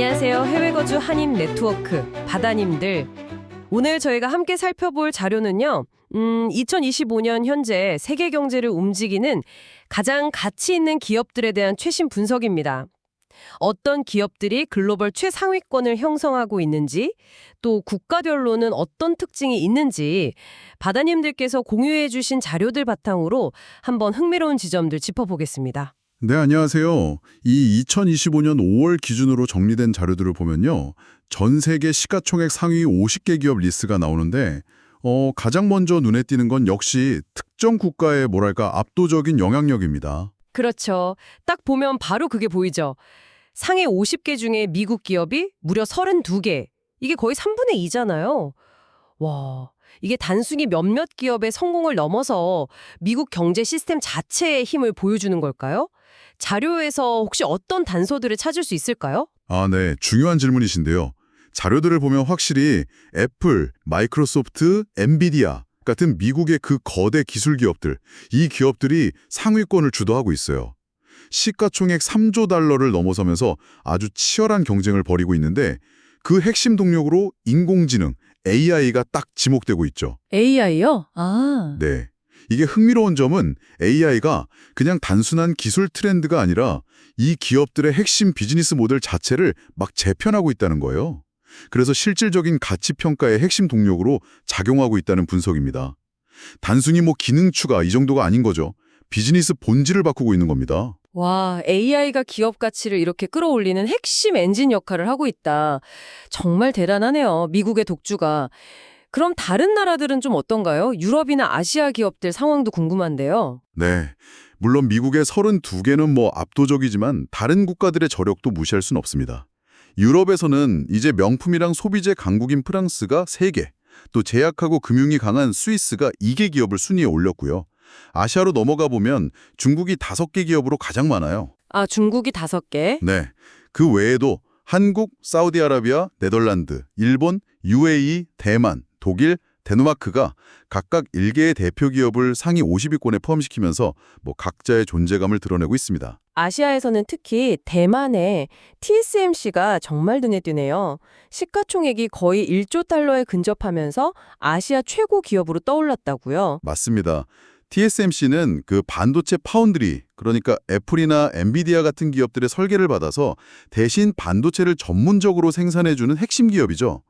안녕하세요. 해외 거주 한인 네트워크 바다님들. 오늘 저희가 함께 살펴볼 자료는요. 2025년 현재 세계 경제를 움직이는 가장 가치 있는 기업들에 대한 최신 분석입니다. 어떤 기업들이 글로벌 최상위권을 형성하고 있는지, 또 국가별로는 어떤 특징이 있는지 바다님들께서 공유해 주신 자료들 바탕으로 한번 흥미로운 지점들 짚어보겠습니다. 네, 안녕하세요. 이 2025년 5월 기준으로 정리된 자료들을 보면요. 전 세계 시가총액 상위 50개 기업 리스트가 나오는데 가장 먼저 눈에 띄는 건 역시 특정 국가의 압도적인 영향력입니다. 그렇죠. 딱 보면 바로 그게 보이죠. 상위 50개 중에 미국 기업이 무려 32개. 이게 거의 3분의 2잖아요. 와, 이게 단순히 몇몇 기업의 성공을 넘어서 미국 경제 시스템 자체의 힘을 보여주는 걸까요? 자료에서 혹시 어떤 단서들을 찾을 수 있을까요? 네. 중요한 질문이신데요. 자료들을 보면 확실히 애플, 마이크로소프트, 엔비디아 같은 미국의 그 거대 기술 기업들, 이 기업들이 상위권을 주도하고 있어요. 시가총액 3조 달러를 넘어서면서 아주 치열한 경쟁을 벌이고 있는데 그 핵심 동력으로 인공지능, AI가 딱 지목되고 있죠. AI요? 네. 이게 흥미로운 점은 AI가 그냥 단순한 기술 트렌드가 아니라 이 기업들의 핵심 비즈니스 모델 자체를 막 재편하고 있다는 거예요. 그래서 실질적인 가치 평가의 핵심 동력으로 작용하고 있다는 분석입니다. 단순히 기능 추가 이 정도가 아닌 거죠. 비즈니스 본질을 바꾸고 있는 겁니다. 와, AI가 기업 가치를 이렇게 끌어올리는 핵심 엔진 역할을 하고 있다. 정말 대단하네요. 미국의 독주가. 그럼 다른 나라들은 좀 어떤가요? 유럽이나 아시아 기업들 상황도 궁금한데요. 네. 물론 미국의 32개는 압도적이지만 다른 국가들의 저력도 무시할 순 없습니다. 유럽에서는 이제 명품이랑 소비재 강국인 프랑스가 3개, 또 제약하고 금융이 강한 스위스가 2개 기업을 순위에 올렸고요. 아시아로 넘어가 보면 중국이 5개 기업으로 가장 많아요. 중국이 5개? 네. 그 외에도 한국, 사우디아라비아, 네덜란드, 일본, UAE, 대만, 독일, 데누마크가 각각 1개의 대표 기업을 상위 50위권에 포함시키면서 각자의 존재감을 드러내고 있습니다. 아시아에서는 특히 대만의 TSMC가 정말 눈에 띄네요. 시가총액이 거의 1조 달러에 근접하면서 아시아 최고 기업으로 떠올랐다고요. 맞습니다. TSMC는 그 반도체 파운드리, 그러니까 애플이나 엔비디아 같은 기업들의 설계를 받아서 대신 반도체를 전문적으로 생산해주는 핵심 기업이죠.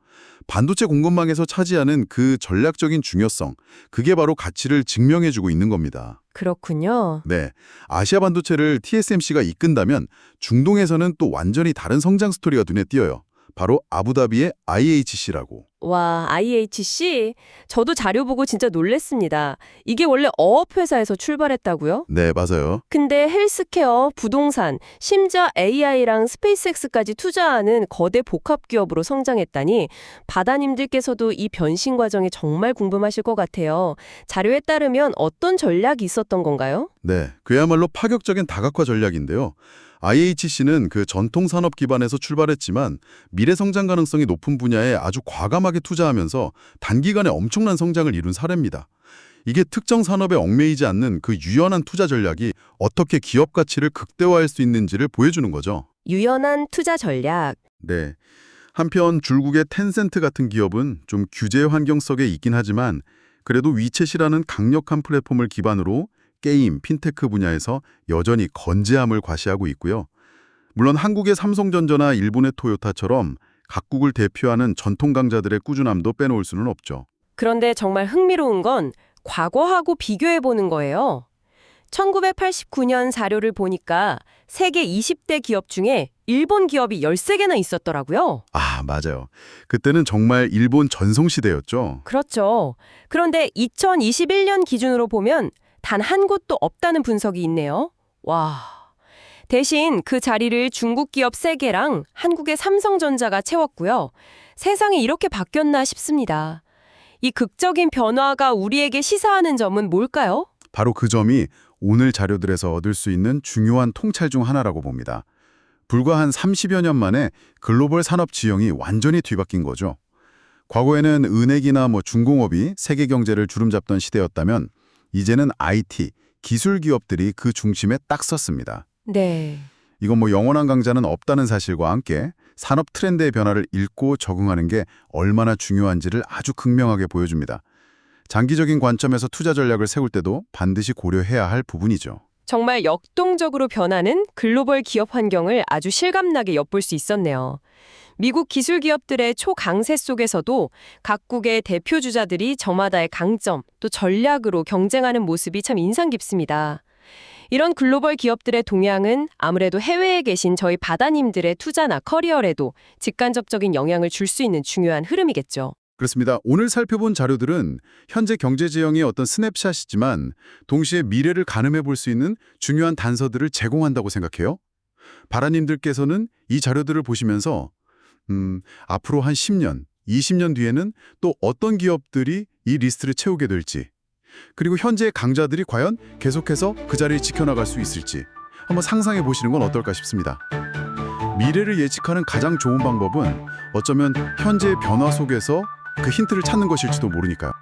반도체 공급망에서 차지하는 그 전략적인 중요성, 그게 바로 가치를 증명해주고 있는 겁니다. 그렇군요. 네, 아시아 반도체를 TSMC가 이끈다면 중동에서는 또 완전히 다른 성장 스토리가 눈에 띄어요. 바로 아부다비의 IHC라고. 와, IHC? 저도 자료 보고 진짜 놀랬습니다. 이게 원래 어업회사에서 출발했다고요? 네, 맞아요. 근데 헬스케어, 부동산, 심지어 AI랑 스페이스X까지 투자하는 거대 복합기업으로 성장했다니 바다님들께서도 이 변신 과정이 정말 궁금하실 것 같아요. 자료에 따르면 어떤 전략이 있었던 건가요? 네, 그야말로 파격적인 다각화 전략인데요. IHC는 그 전통 산업 기반에서 출발했지만 미래 성장 가능성이 높은 분야에 아주 과감하게 투자하면서 단기간에 엄청난 성장을 이룬 사례입니다. 이게 특정 산업에 얽매이지 않는 그 유연한 투자 전략이 어떻게 기업 가치를 극대화할 수 있는지를 보여주는 거죠. 유연한 투자 전략. 네. 한편 줄국의 텐센트 같은 기업은 좀 규제 환경 속에 있긴 하지만 그래도 위챗이라는 강력한 플랫폼을 기반으로 게임, 핀테크 분야에서 여전히 건재함을 과시하고 있고요. 물론 한국의 삼성전자나 일본의 토요타처럼 각국을 대표하는 전통 강자들의 꾸준함도 빼놓을 수는 없죠. 그런데 정말 흥미로운 건 과거하고 비교해보는 거예요. 1989년 자료를 보니까 세계 20대 기업 중에 일본 기업이 13개나 있었더라고요. 맞아요. 그때는 정말 일본 전성시대였죠. 그렇죠. 그런데 2021년 기준으로 보면 단 한 곳도 없다는 분석이 있네요. 와. 대신 그 자리를 중국 기업 3개랑 한국의 삼성전자가 채웠고요. 세상이 이렇게 바뀌었나 싶습니다. 이 극적인 변화가 우리에게 시사하는 점은 뭘까요? 바로 그 점이 오늘 자료들에서 얻을 수 있는 중요한 통찰 중 하나라고 봅니다. 불과 한 30여 년 만에 글로벌 산업 지형이 완전히 뒤바뀐 거죠. 과거에는 은행이나 중공업이 세계 경제를 주름잡던 시대였다면 이제는 IT, 기술 기업들이 그 중심에 딱 섰습니다. 네. 이건 영원한 강자는 없다는 사실과 함께 산업 트렌드의 변화를 읽고 적응하는 게 얼마나 중요한지를 아주 극명하게 보여줍니다. 장기적인 관점에서 투자 전략을 세울 때도 반드시 고려해야 할 부분이죠. 정말 역동적으로 변하는 글로벌 기업 환경을 아주 실감나게 엿볼 수 있었네요. 미국 기술 기업들의 초강세 속에서도 각국의 대표 주자들이 저마다의 강점, 또 전략으로 경쟁하는 모습이 참 인상 깊습니다. 이런 글로벌 기업들의 동향은 아무래도 해외에 계신 저희 바다님들의 투자나 커리어에도 직간접적인 영향을 줄 수 있는 중요한 흐름이겠죠. 그렇습니다. 오늘 살펴본 자료들은 현재 경제 지형의 어떤 스냅샷이지만 동시에 미래를 가늠해 볼 수 있는 중요한 단서들을 제공한다고 생각해요. 바라님들께서는 이 자료들을 보시면서 앞으로 한 10년, 20년 뒤에는 또 어떤 기업들이 이 리스트를 채우게 될지, 그리고 현재의 강자들이 과연 계속해서 그 자리를 지켜나갈 수 있을지 한번 상상해 보시는 건 어떨까 싶습니다. 미래를 예측하는 가장 좋은 방법은 어쩌면 현재의 변화 속에서 그 힌트를 찾는 것일지도 모르니까요.